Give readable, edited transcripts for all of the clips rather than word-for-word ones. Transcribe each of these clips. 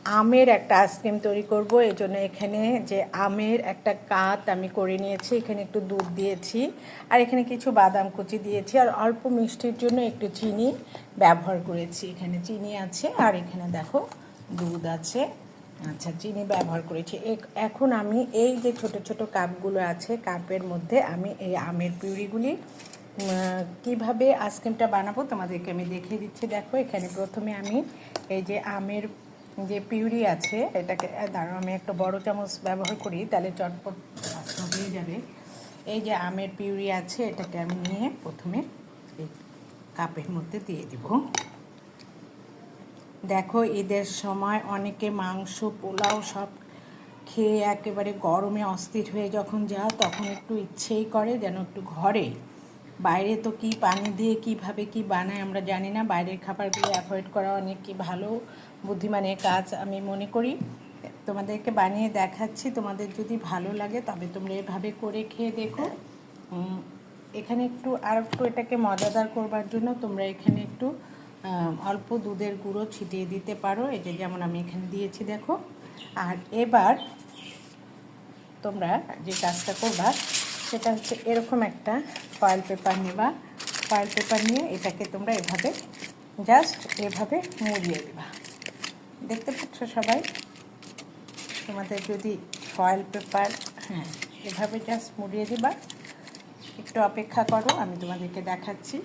আমের একটা আইসক্রিম তৈরি করব। এই জন্য এখানে যে আমের একটা কাত আমি করে নিয়েছি, এখানে একটু দুধ দিয়েছি, আর এখানে কিছু বাদাম কুচি দিয়েছি, আর অল্প মিষ্টির জন্য একটু চিনি ব্যবহার করেছি। এখানে চিনি আছে, আর এখানে দেখো দুধ আছে। আচ্ছা, চিনি ব্যবহার করেছি। এখন আমি এই যে ছোট ছোট কাপগুলো আছে, কাপের মধ্যে আমি এই আমের পিউরিগুলি কিভাবে আইসক্রিমটা বানাবো তোমাদেরকে আমি দেখিয়ে দিচ্ছি। দেখো, এখানে প্রথমে আমি এই যে আমের যে পিউরি আছে, এটাকে দাঁড়াও আমি একটা বড় চামচ ব্যবহার করি, তাহলে চটপট হয়ে যাবে। এই যে আমের পিউরি আছে, এটাকে আমি নিয়ে প্রথমে এই কাপের মধ্যে দিয়ে দিব। দেখো, ঈদের সময় অনেকে মাংস পোলাও সব খেয়ে একেবারে গরমে অস্থির হয়ে যখন যায়, তখন একটু ইচ্ছেই করে যেন একটু ঘরে, বাইরে তো কি পানি দিয়ে কিভাবে কি বানায় আমরা জানি না, বাইরের খাবারগুলো অ্যাভয়েড করা অনেক কি ভালো বুদ্ধিমানের কাজ আমি মনে করি। তোমাদেরকে বানিয়ে দেখাচ্ছি, তোমাদের যদি ভালো লাগে তবে তোমরা এভাবে করে খেয়ে দেখো। এখানে একটু আর একটু এটাকে মজাদার করবার জন্য তোমরা এখানে একটু অল্প দুধের গুঁড়ো ছিটিয়ে দিতে পারো, এই যে যেমন আমি এখানে দিয়েছি দেখো। আর এবার তোমরা যে কাজটা করবা সেটা হচ্ছে এরকম একটা ফয়েল পেপার নেবা। ফয়েল পেপার নিয়ে এটাকে তোমরা এভাবে জাস্ট এভাবে মুড়িয়ে দেবা। দেখতে পাচ্ছ সবাই? তোমাদের যদি ফয়েল পেপার, হ্যাঁ, এভাবে জাস্ট মুড়িয়ে দিবা। একটু অপেক্ষা করো, আমি তোমাদেরকে দেখাচ্ছি।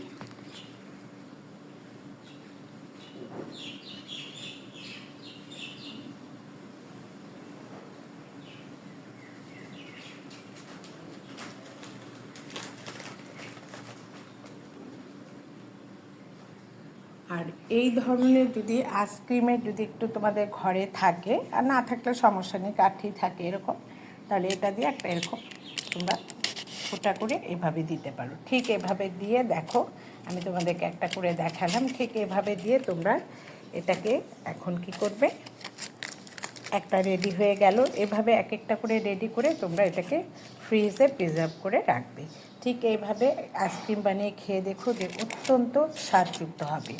আর এই ধরনের যদি আইসক্রিমের যদি একটু তোমাদের ঘরে থাকে, আর না থাকলে সমস্যা নেই, কাঠি থাকে এরকম, তাহলে এটা দিয়ে একটা এরকম তোমরা ফোঁটা করে এভাবে দিতে পারো। ঠিক এভাবে দিয়ে দেখো, আমি তোমাদেরকে একটা করে দেখালাম। ঠিক এভাবে দিয়ে তোমরা এটাকে এখন কি করবে, একটা রেডি হয়ে গেল। এভাবে এক একটা করে রেডি করে তোমরা এটাকে ফ্রিজে প্রিজার্ভ করে রাখবে। ঠিক এইভাবে আইসক্রিম বানিয়ে খেয়ে দেখো, যে অত্যন্ত স্বাদযুক্ত হবে,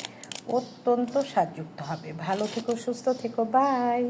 অত্যন্ত স্বাদযুক্ত হবে। ভালো থেকো, সুস্থ থেকো, বাই।